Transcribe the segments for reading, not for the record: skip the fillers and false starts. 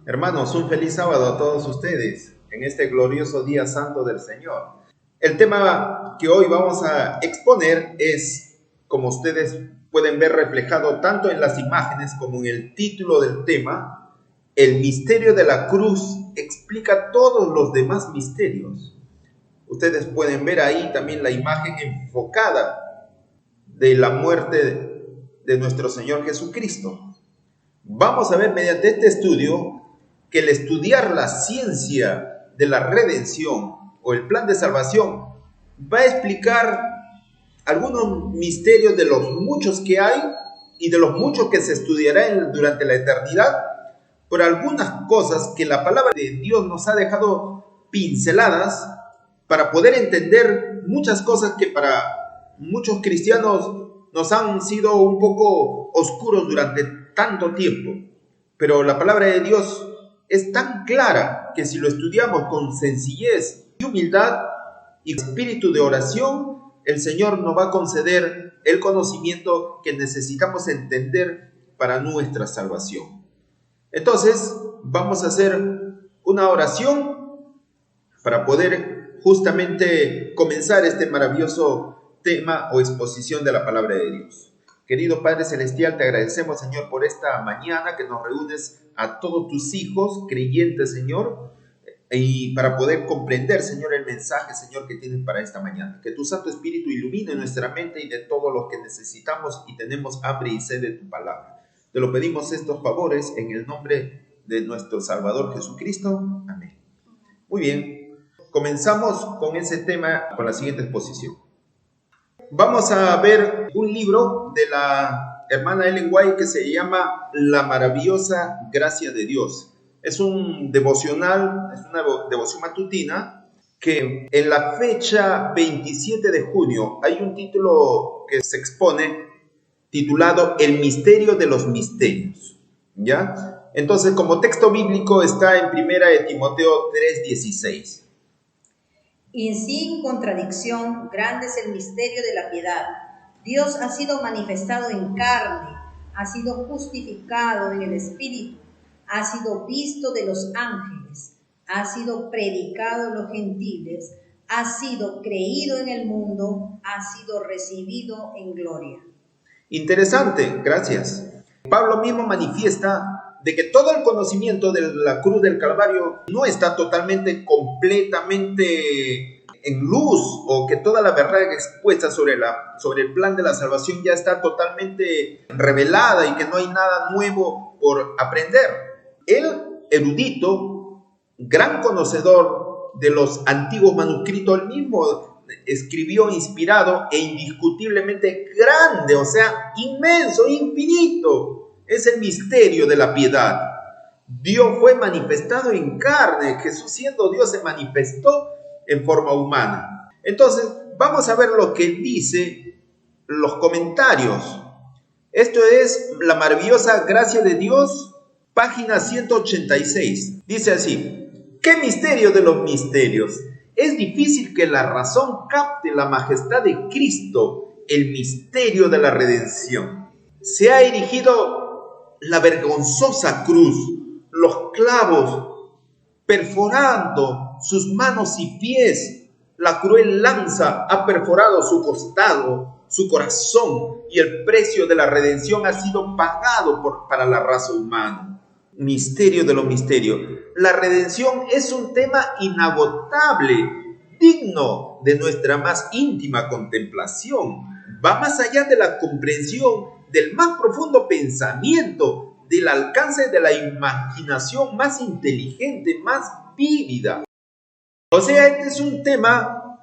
Hermanos, un feliz sábado a todos ustedes en este glorioso día santo del Señor. El tema que hoy vamos a exponer es, como ustedes pueden ver reflejado tanto en las imágenes como en el título del tema, el misterio de la cruz explica todos los demás misterios. Ustedes pueden ver ahí también la imagen enfocada de la muerte de nuestro Señor Jesucristo. Vamos a ver mediante este estudio que el estudiar la ciencia de la redención o el plan de salvación va a explicar algunos misterios de los muchos que hay y de los muchos que se estudiará durante la eternidad, por algunas cosas que la palabra de Dios nos ha dejado pinceladas para poder entender muchas cosas que para muchos cristianos nos han sido un poco oscuros durante tanto tiempo. Pero la palabra de Dios es tan clara que si lo estudiamos con sencillez y humildad y espíritu de oración, el Señor nos va a conceder el conocimiento que necesitamos entender para nuestra salvación. Entonces, vamos a hacer una oración para poder justamente comenzar este maravilloso tema o exposición de la palabra de Dios. Querido Padre Celestial, te agradecemos, Señor, por esta mañana que nos reúnes a todos tus hijos creyentes, Señor, y para poder comprender, Señor, el mensaje, Señor, que tienes para esta mañana. Que tu Santo Espíritu ilumine nuestra mente y de todo lo que necesitamos y tenemos hambre y sed de tu palabra. Te lo pedimos estos favores en el nombre de nuestro Salvador Jesucristo. Amén. Muy bien, comenzamos con ese tema, con la siguiente exposición. Vamos a ver un libro de la hermana Ellen White que se llama La maravillosa gracia de Dios. Es un devocional, es una devoción matutina que en la fecha 27 de junio hay un título que se expone titulado El misterio de los misterios, ¿ya? Entonces, como texto bíblico está en 1 de Timoteo 3:16. Y sin contradicción, grande es el misterio de la piedad. Dios ha sido manifestado en carne, ha sido justificado en el Espíritu, ha sido visto de los ángeles, ha sido predicado en los gentiles, ha sido creído en el mundo, ha sido recibido en gloria. Interesante, gracias. Pablo mismo manifiesta de que todo el conocimiento de la cruz del Calvario no está totalmente, completamente en luz, o que toda la verdad expuesta sobre el plan de la salvación ya está totalmente revelada y que no hay nada nuevo por aprender. El erudito, gran conocedor de los antiguos manuscritos, él mismo escribió inspirado e indiscutiblemente grande, o sea, inmenso, infinito. Es el misterio de la piedad. Dios fue manifestado en carne. Jesús, siendo Dios, se manifestó en forma humana. Entonces, vamos a ver lo que dice los comentarios. Esto es la maravillosa gracia de Dios, página 186. Dice así: ¿qué misterio de los misterios? Es difícil que la razón capte la majestad de Cristo, el misterio de la redención. Se ha erigido la vergonzosa cruz, los clavos perforando sus manos y pies, la cruel lanza ha perforado su costado, su corazón, y el precio de la redención ha sido pagado para la raza humana. Misterio de los misterios. La redención es un tema inagotable, digno de nuestra más íntima contemplación. Va más allá de la comprensión del más profundo pensamiento, del alcance de la imaginación más inteligente, más vívida. O sea, este es un tema,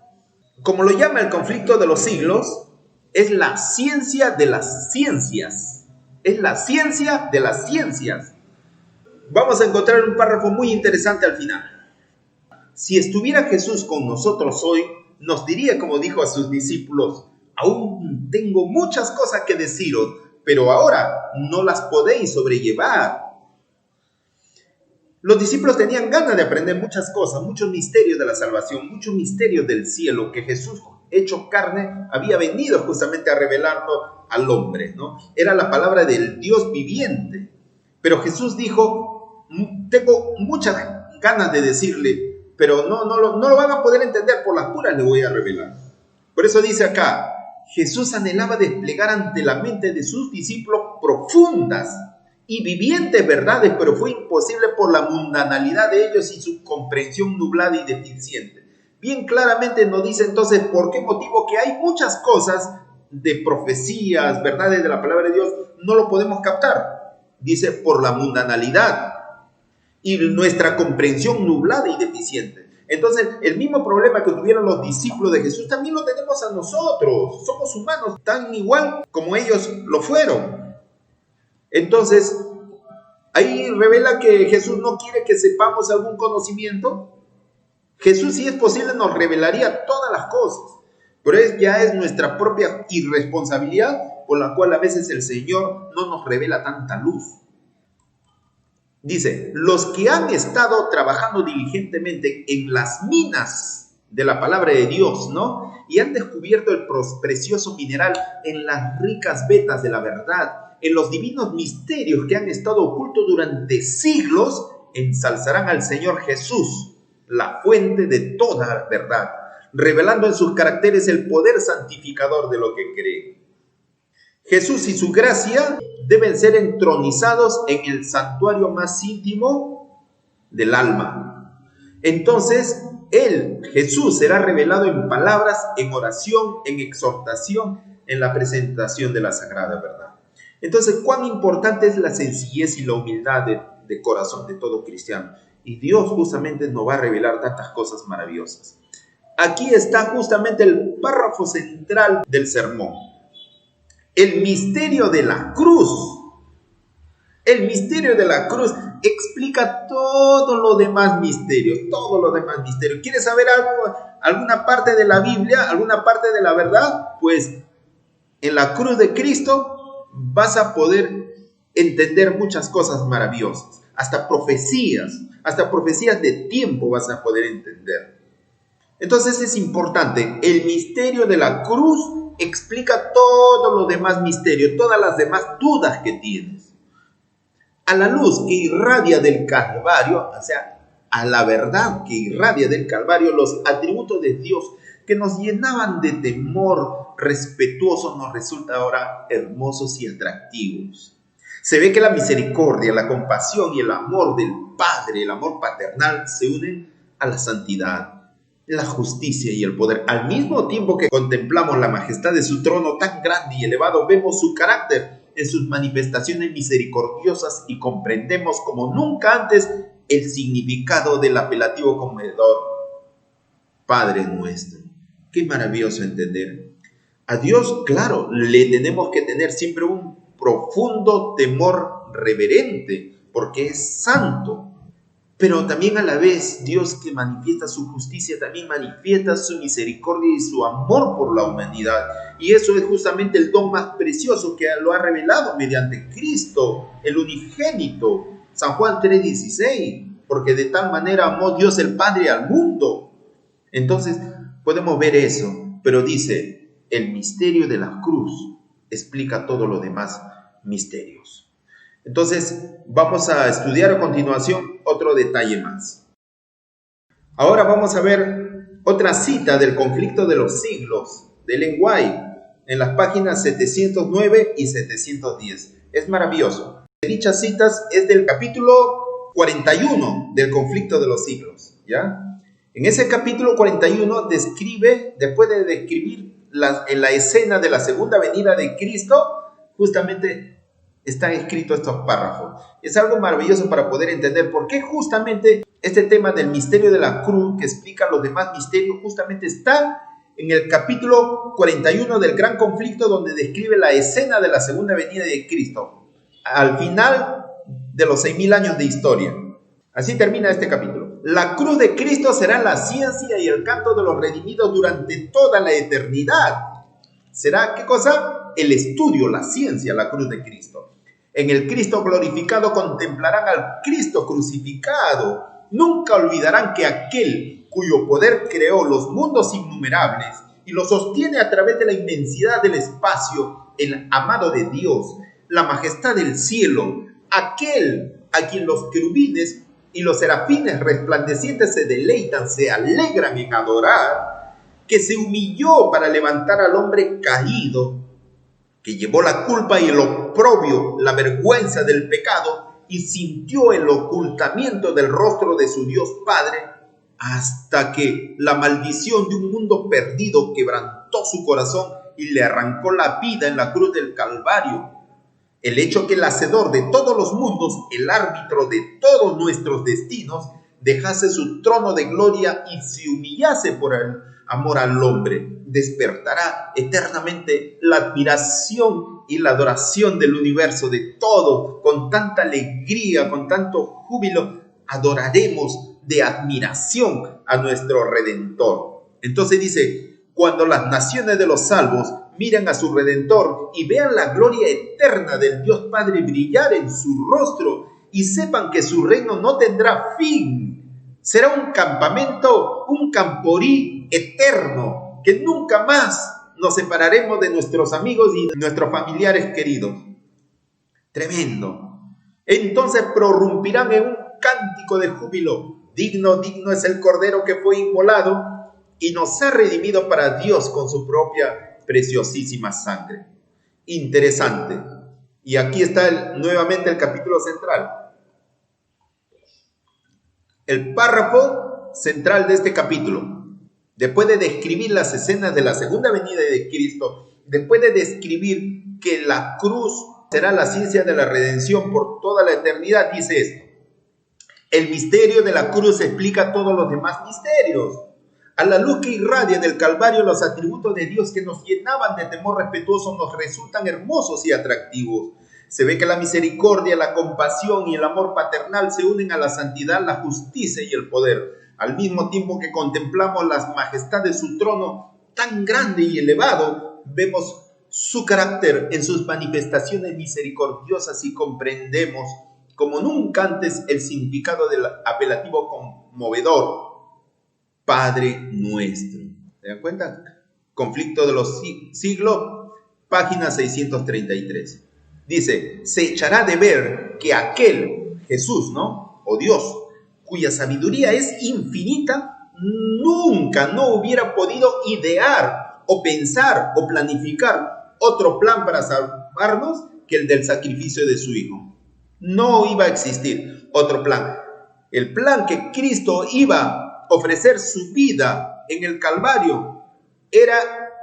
como lo llama el conflicto de los siglos, es la ciencia de las ciencias. Es la ciencia de las ciencias. Vamos a encontrar un párrafo muy interesante al final. Si estuviera Jesús con nosotros hoy, nos diría, como dijo a sus discípulos: aún tengo muchas cosas que deciros, pero ahora no las podéis sobrellevar. Los discípulos tenían ganas de aprender muchas cosas, muchos misterios de la salvación, muchos misterios del cielo que Jesús, hecho carne, había venido justamente a revelarlo al hombre, ¿no? Era la palabra del Dios viviente. Pero Jesús dijo: tengo muchas ganas de decirle, pero no lo van a poder entender, por las puras le voy a revelar. Por eso dice acá, Jesús anhelaba desplegar ante la mente de sus discípulos profundas y vivientes verdades, pero fue imposible por la mundanalidad de ellos y su comprensión nublada y deficiente. Bien claramente nos dice entonces por qué motivo que hay muchas cosas de profecías, verdades de la palabra de Dios, no lo podemos captar. Dice por la mundanalidad y nuestra comprensión nublada y deficiente. Entonces, el mismo problema que tuvieron los discípulos de Jesús también lo tenemos a nosotros. Somos humanos tan igual como ellos lo fueron. Entonces, ahí revela que Jesús no quiere que sepamos algún conocimiento. Jesús, si es posible, nos revelaría todas las cosas, pero ya es nuestra propia irresponsabilidad por la cual a veces el Señor no nos revela tanta luz. Dice, los que han estado trabajando diligentemente en las minas de la palabra de Dios, ¿no? Y han descubierto el precioso mineral en las ricas vetas de la verdad, en los divinos misterios que han estado ocultos durante siglos, ensalzarán al Señor Jesús, la fuente de toda verdad, revelando en sus caracteres el poder santificador de lo que creen. Jesús y su gracia deben ser entronizados en el santuario más íntimo del alma. Entonces, Jesús, será revelado en palabras, en oración, en exhortación, en la presentación de la sagrada verdad. Entonces, cuán importante es la sencillez y la humildad de corazón de todo cristiano. Y Dios justamente nos va a revelar tantas cosas maravillosas. Aquí está justamente el párrafo central del sermón. El misterio de la cruz. El misterio de la cruz explica todo lo demás misterios, todo lo demás misterios. ¿Quieres saber algo, alguna parte de la Biblia, alguna parte de la verdad? Pues en la cruz de Cristo vas a poder entender muchas cosas maravillosas, hasta profecías de tiempo vas a poder entender. Entonces es importante, el misterio de la cruz explica todo lo demás misterio, todas las demás dudas que tienes. A la luz que irradia del Calvario, o sea, a la verdad que irradia del Calvario, los atributos de Dios que nos llenaban de temor respetuoso nos resultan ahora hermosos y atractivos. Se ve que la misericordia, la compasión y el amor del Padre, el amor paternal, se unen a la santidad, la justicia y el poder. Al mismo tiempo que contemplamos la majestad de su trono tan grande y elevado, vemos su carácter en sus manifestaciones misericordiosas y comprendemos como nunca antes el significado del apelativo conmovedor Padre nuestro. Qué maravilloso entender. A Dios, claro, le tenemos que tener siempre un profundo temor reverente, porque es santo. Pero también a la vez, Dios que manifiesta su justicia, también manifiesta su misericordia y su amor por la humanidad. Y eso es justamente el don más precioso que lo ha revelado mediante Cristo, el unigénito. San Juan 3:16, porque de tal manera amó Dios el Padre al mundo. Entonces, podemos ver eso, pero dice, el misterio de la cruz explica todos los demás misterios. Entonces, vamos a estudiar a continuación otro detalle más. Ahora vamos a ver otra cita del conflicto de los siglos, de Ellen White, en las páginas 709 y 710. Es maravilloso. Dichas citas es del capítulo 41 del conflicto de los siglos, ¿ya? En ese capítulo 41 describe, después de describir en la escena de la segunda venida de Cristo, justamente están escritos estos párrafos. Es algo maravilloso para poder entender por qué justamente este tema del misterio de la cruz, que explica los demás misterios, justamente está en el capítulo 41 del gran conflicto, donde describe la escena de la segunda venida de Cristo, al final de los 6.000 años de historia. Así termina este capítulo. La cruz de Cristo será la ciencia y el canto de los redimidos durante toda la eternidad. ¿Será qué cosa? El estudio, la ciencia, la cruz de Cristo. En el Cristo glorificado contemplarán al Cristo crucificado. Nunca olvidarán que aquel cuyo poder creó los mundos innumerables y los sostiene a través de la inmensidad del espacio, el amado de Dios, la majestad del cielo, aquel a quien los querubines y los serafines resplandecientes se deleitan, se alegran en adorar, que se humilló para levantar al hombre caído, que llevó la culpa y el oprobio, la vergüenza del pecado, y sintió el ocultamiento del rostro de su Dios Padre, hasta que la maldición de un mundo perdido quebrantó su corazón y le arrancó la vida en la cruz del Calvario. El hecho que el hacedor de todos los mundos, el árbitro de todos nuestros destinos, dejase su trono de gloria y se humillase por el amor al hombre, despertará eternamente la admiración y la adoración del universo, de todo. Con tanta alegría, con tanto júbilo, adoraremos de admiración a nuestro Redentor. Entonces dice, cuando las naciones de los salvos miran a su Redentor y vean la gloria eterna del Dios Padre brillar en su rostro y sepan que su reino no tendrá fin, será un campamento, un camporí eterno, que nunca más nos separaremos de nuestros amigos y de nuestros familiares queridos. Tremendo. Entonces prorrumpirán en un cántico de júbilo. Digno, digno es el Cordero que fue inmolado y nos ha redimido para Dios con su propia preciosísima sangre. Interesante. Y aquí está nuevamente el capítulo central. El párrafo central de este capítulo. Después de describir las escenas de la segunda venida de Cristo, después de describir que la cruz será la ciencia de la redención por toda la eternidad, dice esto. El misterio de la cruz explica todos los demás misterios. A la luz que irradia del Calvario, los atributos de Dios que nos llenaban de temor respetuoso nos resultan hermosos y atractivos. Se ve que la misericordia, la compasión y el amor paternal se unen a la santidad, la justicia y el poder. Al mismo tiempo que contemplamos la majestad de su trono tan grande y elevado, vemos su carácter en sus manifestaciones misericordiosas y comprendemos como nunca antes el significado del apelativo conmovedor, Padre nuestro. ¿Se dan cuenta? Conflicto de los siglos, página 633. Dice, se echará de ver que aquel, Jesús, ¿no? O Dios, cuya sabiduría es infinita, nunca no hubiera podido idear o pensar o planificar otro plan para salvarnos que el del sacrificio de su Hijo. No iba a existir otro plan. El plan que Cristo iba a ofrecer su vida en el Calvario era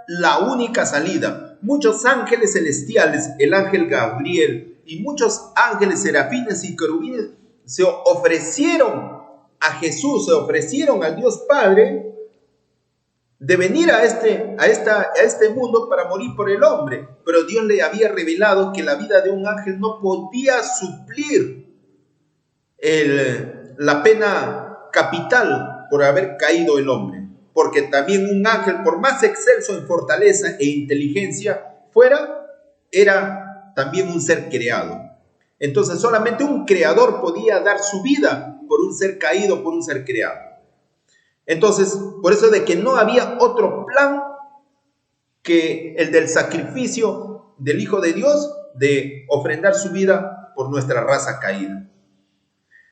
la única salida. Muchos ángeles celestiales, el ángel Gabriel y muchos ángeles serafines y querubines se ofrecieron a Jesús, se ofrecieron al Dios Padre de venir a este mundo para morir por el hombre. Pero Dios le había revelado que la vida de un ángel no podía suplir la pena capital por haber caído el hombre. Porque también un ángel, por más excelso en fortaleza e inteligencia fuera, era también un ser creado. Entonces solamente un creador podía dar su vida por un ser caído, por un ser creado. Entonces, por eso de que no había otro plan que el del sacrificio del Hijo de Dios, de ofrendar su vida por nuestra raza caída.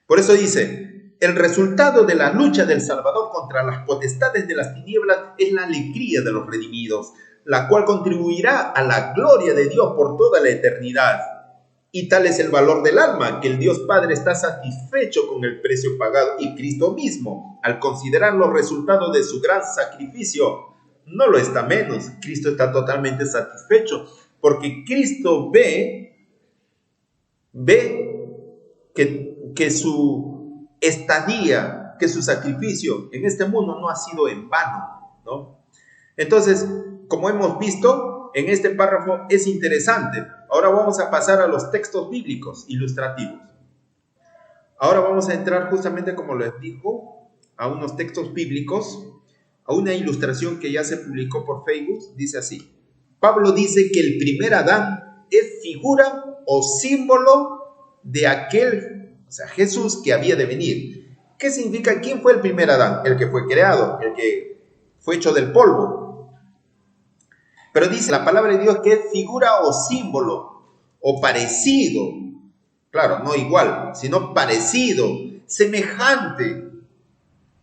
Por eso dice, el resultado de la lucha del Salvador contra las potestades de las tinieblas es la alegría de los redimidos, la cual contribuirá a la gloria de Dios por toda la eternidad. Y tal es el valor del alma, que el Dios Padre está satisfecho con el precio pagado, y Cristo mismo, al considerar los resultados de su gran sacrificio, no lo está menos. Cristo está totalmente satisfecho, porque Cristo ve que su estadía, que su sacrificio en este mundo no ha sido en vano, ¿no? Entonces, como hemos visto, en este párrafo es interesante. Ahora vamos a pasar a los textos bíblicos ilustrativos. Ahora vamos a entrar justamente, como les digo, a unos textos bíblicos, a una ilustración que ya se publicó por Facebook. Dice así: Pablo dice que el primer Adán es figura o símbolo de aquel, o sea, Jesús que había de venir. ¿Qué significa? ¿Quién fue el primer Adán? El que fue creado, el que fue hecho del polvo. Pero dice la palabra de Dios que es figura o símbolo o parecido Claro, no igual, sino parecido, semejante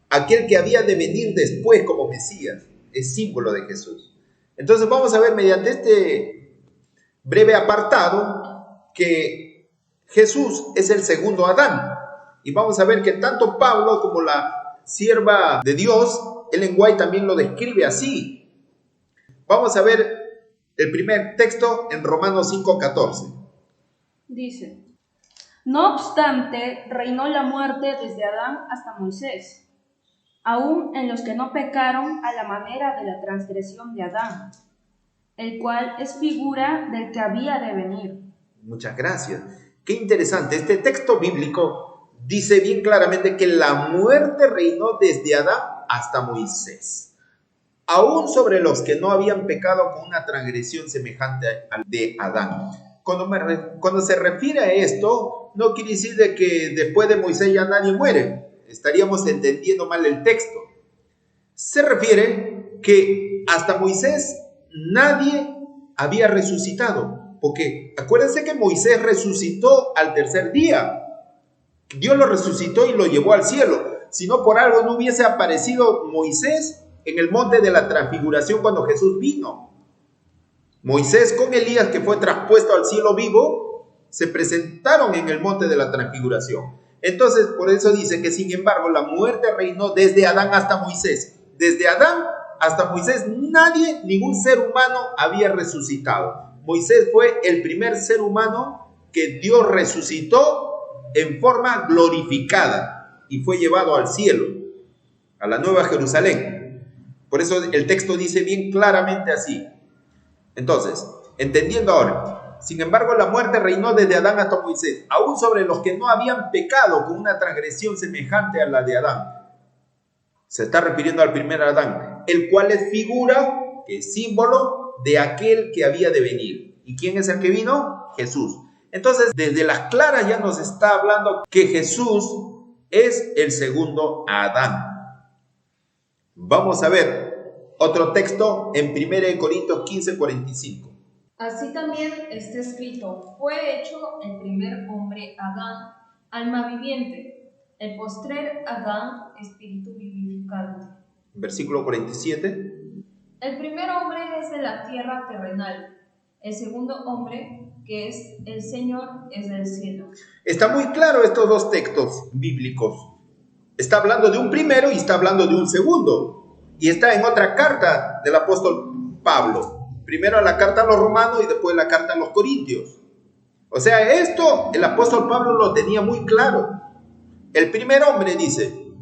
a aquel que había de venir después como Mesías. Es símbolo de Jesús. Entonces vamos a ver mediante este breve apartado que Jesús es el segundo Adán. Y vamos a ver que tanto Pablo como la sierva de Dios, Ellen White, también lo describe así. Vamos a ver el primer texto en Romanos 5:14. Dice: no obstante, reinó la muerte desde Adán hasta Moisés, aun en los que no pecaron a la manera de la transgresión de Adán, el cual es figura del que había de venir. Muchas gracias. Qué interesante. Este texto bíblico dice bien claramente que la muerte reinó desde Adán hasta Moisés, aún sobre los que no habían pecado con una transgresión semejante al de Adán. Cuando se refiere a esto, no quiere decir de que después de Moisés ya nadie muere. Estaríamos entendiendo mal el texto. Se refiere que hasta Moisés nadie había resucitado. Porque acuérdense que Moisés resucitó al tercer día. Dios lo resucitó y lo llevó al cielo. Si no, por algo no hubiese aparecido Moisés en el monte de la transfiguración cuando Jesús vino. Moisés con Elías, que fue traspuesto al cielo vivo, se presentaron en el monte de la transfiguración. Entonces, por eso dice que, sin embargo, la muerte reinó desde Adán hasta Moisés. Desde Adán hasta Moisés, nadie, ningún ser humano había resucitado. Moisés fue el primer ser humano que Dios resucitó en forma glorificada y fue llevado al cielo, a la Nueva Jerusalén. Por eso el texto dice bien claramente así. Entonces, entendiendo ahora, sin embargo, la muerte reinó desde Adán hasta Moisés, aún sobre los que no habían pecado con una transgresión semejante a la de Adán. Se está refiriendo al primer Adán, el cual es figura, es símbolo de aquel que había de venir. ¿Y quién es el que vino? Jesús. Entonces, desde las claras ya nos está hablando que Jesús es el segundo Adán. Vamos a ver otro texto en 1 Corintios 15:45. Así también está escrito: fue hecho el primer hombre Adán, alma viviente, el postrer Adán, espíritu vivificante. Versículo 47. El primer hombre es de la tierra terrenal, el segundo hombre, que es el Señor, es del cielo. Está muy claro estos dos textos bíblicos. Está hablando de un primero y está hablando de un segundo. Y está en otra carta del apóstol Pablo. Primero la carta a los romanos y después la carta a los corintios. O sea, esto el apóstol Pablo lo tenía muy claro. El primer hombre, dice,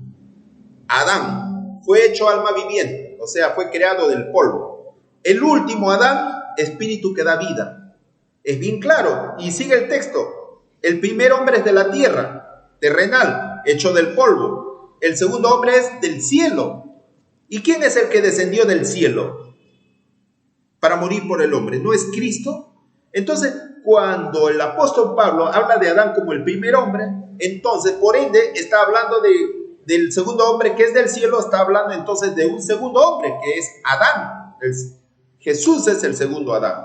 Adán, fue hecho alma viviente, o sea, fue creado del polvo. El último Adán, espíritu que da vida. Es bien claro. Y sigue el texto. El primer hombre es de la tierra, terrenal, hecho del polvo. El segundo hombre es del cielo. ¿Y quién es el que descendió del cielo para morir por el hombre? ¿No es Cristo? Entonces, cuando el apóstol Pablo habla de Adán como el primer hombre, entonces, por ende, está hablando del segundo hombre que es del cielo, está hablando entonces de un segundo hombre que es Adán. Jesús es el segundo Adán.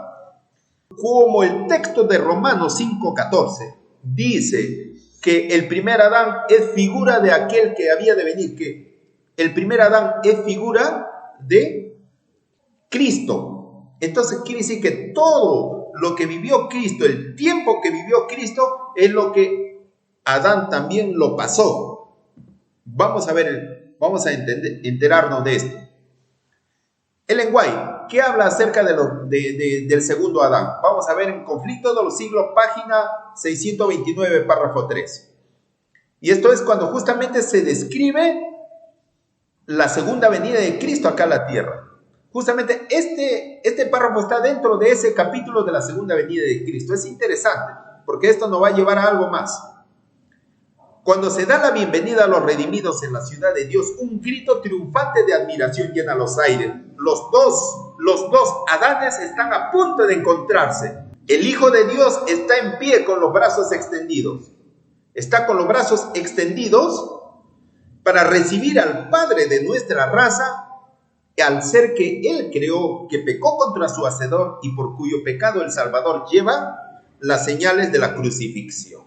Como el texto de Romanos 5:14 dice que el primer Adán es figura de aquel que había de venir, que el primer Adán es figura de Cristo. Entonces quiere decir que todo lo que vivió Cristo, el tiempo que vivió Cristo, es lo que Adán también lo pasó. Vamos a ver, vamos a enterarnos de esto. Ellen White, ¿qué habla acerca del segundo Adán? Vamos a ver en Conflicto de los Siglos, página 629, párrafo 3. Y esto es cuando justamente se describe la segunda venida de Cristo acá a la tierra. Justamente este párrafo está dentro de ese capítulo de la segunda venida de Cristo. Es interesante, porque esto nos va a llevar a algo más. Cuando se da la bienvenida a los redimidos en la ciudad de Dios, un grito triunfante de admiración llena los aires. Los dos Adanes están a punto de encontrarse. El Hijo de Dios está en pie con los brazos extendidos. Está con los brazos extendidos para recibir al Padre de nuestra raza, al ser que Él creó, que pecó contra su Hacedor y por cuyo pecado el Salvador lleva las señales de la crucifixión.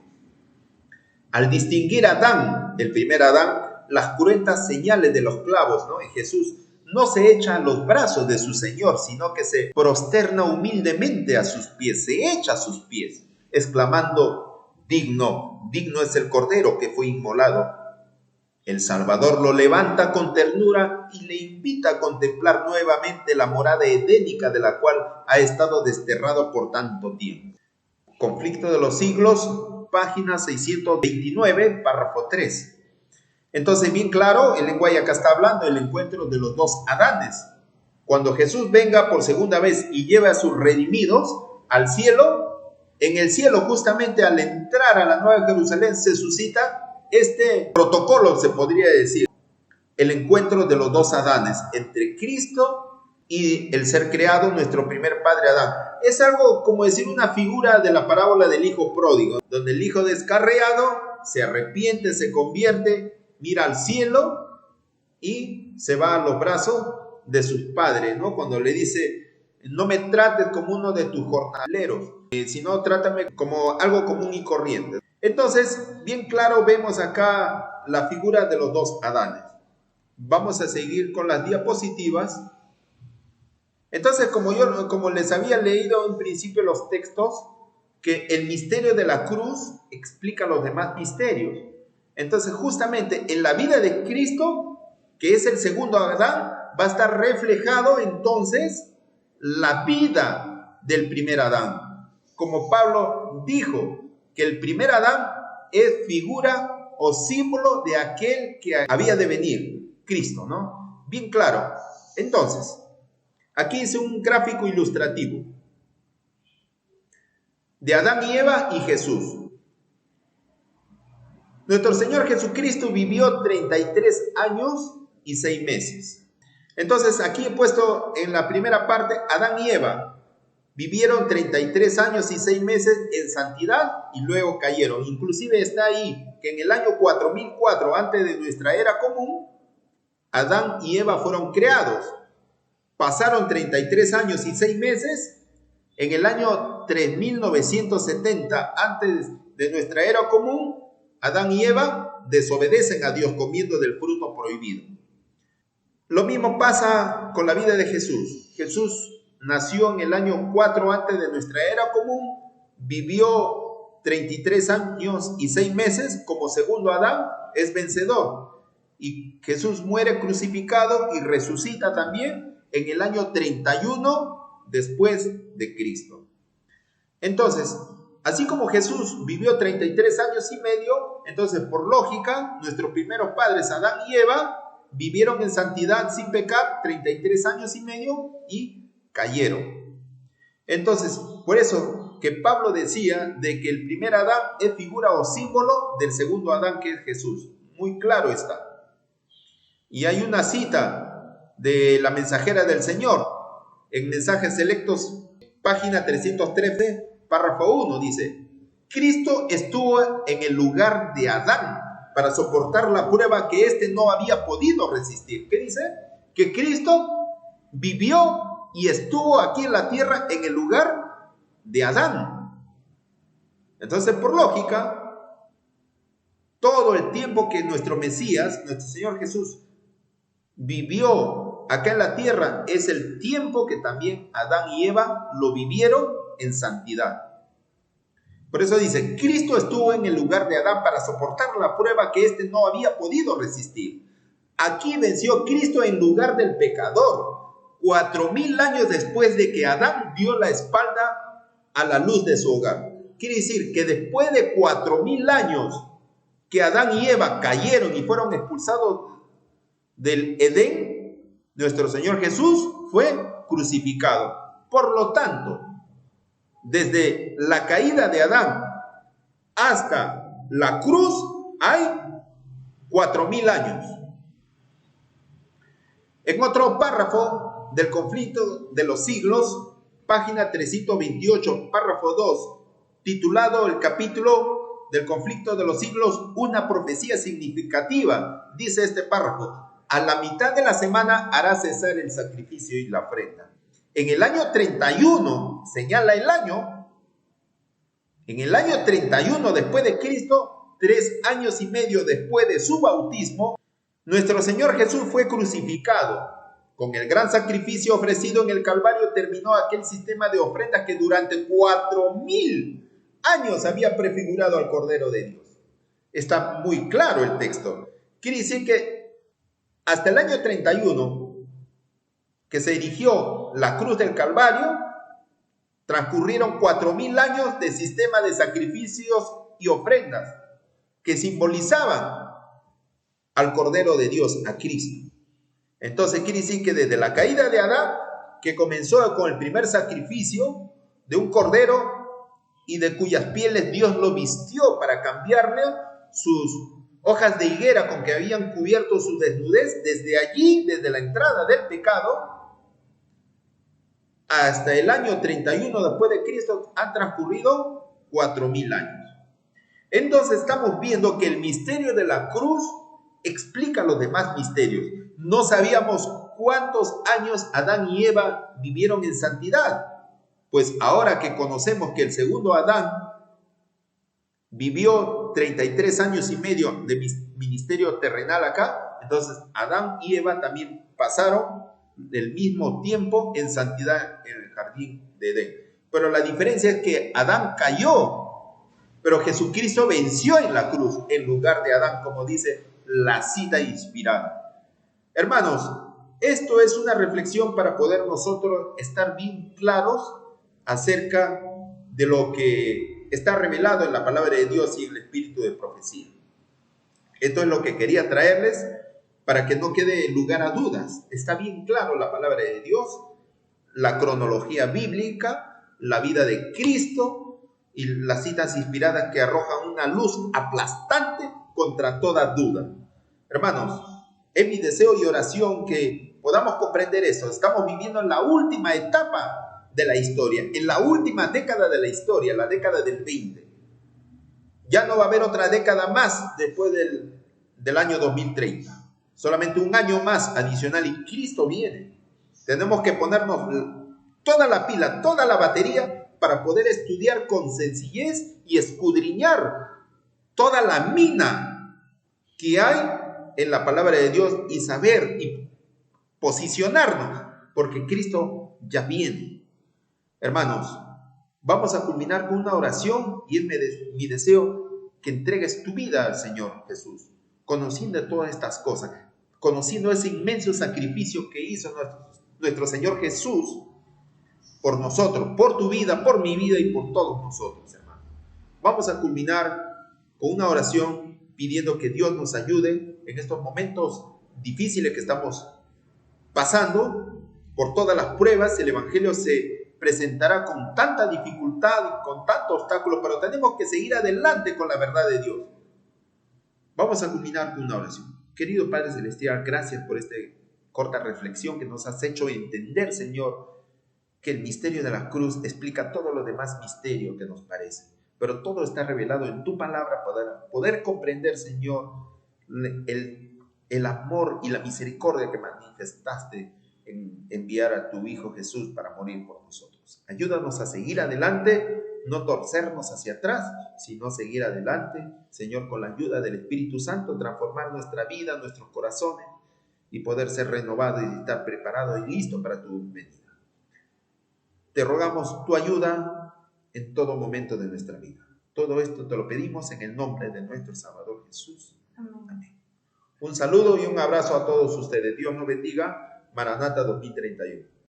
Al distinguir a Adán, el primer Adán, las cruentas señales de los clavos, ¿no? En Jesús no se echa a los brazos de su Señor, sino que se prosterna humildemente a sus pies, se echa a sus pies, exclamando: digno, digno es el Cordero que fue inmolado. El Salvador lo levanta con ternura y le invita a contemplar nuevamente la morada edénica de la cual ha estado desterrado por tanto tiempo. Conflicto de los siglos, página 629, párrafo 3. Entonces, bien claro, el lenguaje acá está hablando del encuentro de los dos Adanes. Cuando Jesús venga por segunda vez y lleve a sus redimidos al cielo, en el cielo, justamente al entrar a la Nueva Jerusalén, se suscita este protocolo, se podría decir, el encuentro de los dos Adanes, entre Cristo y el ser creado, nuestro primer padre Adán. Es algo como decir una figura de la parábola del hijo pródigo, donde el hijo descarriado se arrepiente, se convierte, mira al cielo y se va a los brazos de sus padres, ¿no? Cuando le dice: no me trates como uno de tus jornaleros, sino trátame como algo común y corriente. Entonces, bien claro, vemos acá la figura de los dos Adanes. Vamos a seguir con las diapositivas. Entonces, como les había leído en principio los textos, que el misterio de la cruz explica los demás misterios. Entonces, justamente en la vida de Cristo, que es el segundo Adán, va a estar reflejado entonces la vida del primer Adán. Como Pablo dijo que el primer Adán es figura o símbolo de aquel que había de venir, Cristo, ¿no? Bien claro. Entonces, aquí hice un gráfico ilustrativo de Adán y Eva y Jesús. Nuestro Señor Jesucristo vivió 33 años y 6 meses. Entonces, aquí he puesto en la primera parte, Adán y Eva vivieron 33 años y 6 meses en santidad y luego cayeron. Inclusive está ahí que en el año 4004, antes de nuestra era común, Adán y Eva fueron creados. Pasaron 33 años y 6 meses. En el año 3970, antes de nuestra era común, Adán y Eva desobedecen a Dios comiendo del fruto prohibido. Lo mismo pasa con la vida de Jesús. Jesús nació en el año 4 antes de nuestra era común, vivió 33 años y 6 meses como segundo Adán, es vencedor. Y Jesús muere crucificado y resucita también en el año 31 después de Cristo. Entonces, así como Jesús vivió 33 años y medio, entonces por lógica, nuestros primeros padres Adán y Eva vivieron en santidad sin pecar 33 años y medio y cayeron. Entonces, por eso que Pablo decía de que el primer Adán es figura o símbolo del segundo Adán, que es Jesús. Muy claro está. Y hay una cita de la mensajera del Señor en Mensajes Selectos, página 313, párrafo 1, dice: Cristo estuvo en el lugar de Adán para soportar la prueba que éste no había podido resistir. ¿Qué dice? Que Cristo vivió y estuvo aquí en la tierra en el lugar de Adán. Entonces, por lógica, todo el tiempo que nuestro Mesías, nuestro Señor Jesús, vivió acá en la tierra, es el tiempo que también Adán y Eva lo vivieron en santidad. Por eso dice: Cristo estuvo en el lugar de Adán para soportar la prueba que éste no había podido resistir. Aquí venció Cristo en lugar del pecador, 4000 años después de que Adán dio la espalda a la luz de su hogar. Quiere decir que después de 4000 años que Adán y Eva cayeron y fueron expulsados del Edén, nuestro Señor Jesús fue crucificado. Por lo tanto, desde la caída de Adán hasta la cruz hay 4000 años. En otro párrafo del conflicto de los siglos, página 328, párrafo 2, titulado el capítulo del conflicto de los siglos, una profecía significativa, dice este párrafo: a la mitad de la semana hará cesar el sacrificio y la ofrenda. En el año 31, señala el año, en el año 31 después de Cristo, 3 años y medio después de su bautismo, nuestro Señor Jesús fue crucificado. Con el gran sacrificio ofrecido en el Calvario terminó aquel sistema de ofrendas que durante 4000 años había prefigurado al Cordero de Dios. Está muy claro el texto. Quiere decir que hasta el año 31, que se erigió la cruz del Calvario, transcurrieron 4000 años de sistema de sacrificios y ofrendas que simbolizaban al Cordero de Dios, a Cristo. Entonces quiere decir que desde la caída de Adán, que comenzó con el primer sacrificio de un cordero y de cuyas pieles Dios lo vistió para cambiarle sus hojas de higuera con que habían cubierto su desnudez, desde allí, desde la entrada del pecado, hasta el año 31 después de Cristo han transcurrido 4000 años. Entonces estamos viendo que el misterio de la cruz explica los demás misterios. No sabíamos cuántos años Adán y Eva vivieron en santidad, pues ahora que conocemos que el segundo Adán vivió 33 años y medio de ministerio terrenal acá, entonces Adán y Eva también pasaron el mismo tiempo en santidad en el jardín de Edén. Pero la diferencia es que Adán cayó, pero Jesucristo venció en la cruz en lugar de Adán, como dice la cita inspirada. Hermanos, esto es una reflexión para poder nosotros estar bien claros acerca de lo que está revelado en la palabra de Dios y en el espíritu de profecía. Esto es lo que quería traerles para que no quede lugar a dudas. Está bien claro la palabra de Dios, la cronología bíblica, la vida de Cristo y las citas inspiradas que arrojan una luz aplastante contra toda duda. Hermanos, es mi deseo y oración que podamos comprender eso. Estamos viviendo en la última etapa de la historia, en la última década de la historia, la década del 20. Ya no va a haber otra década más después del año 2030. Solamente un año más adicional y Cristo viene. Tenemos que ponernos toda la pila, toda la batería para poder estudiar con sencillez y escudriñar toda la mina que hay en la palabra de Dios y saber y posicionarnos, porque Cristo ya viene. Hermanos, vamos a culminar con una oración y es mi deseo que entregues tu vida al Señor Jesús, conociendo todas estas cosas, conociendo ese inmenso sacrificio que hizo nuestro Señor Jesús por nosotros, por tu vida, por mi vida y por todos nosotros, hermanos. Vamos a culminar con una oración pidiendo que Dios nos ayude en estos momentos difíciles que estamos pasando. Por todas las pruebas, el Evangelio se presentará con tanta dificultad y con tanto obstáculo, pero tenemos que seguir adelante con la verdad de Dios. Vamos a culminar con una oración. Querido Padre Celestial, gracias por esta corta reflexión que nos has hecho entender, Señor, que el misterio de la cruz explica todos los demás misterios que nos parecen. Pero todo está revelado en tu palabra para poder comprender, Señor, el amor y la misericordia que manifestaste en enviar a tu Hijo Jesús para morir por nosotros. Ayúdanos a seguir adelante, no torcernos hacia atrás, sino seguir adelante, Señor, con la ayuda del Espíritu Santo, transformar nuestra vida, nuestros corazones y poder ser renovados y estar preparados y listos para tu venida. Te rogamos tu ayuda en todo momento de nuestra vida. Todo esto te lo pedimos en el nombre de nuestro Salvador Jesús. Amén. Un saludo y un abrazo a todos ustedes. Dios nos bendiga. Maranata 2031.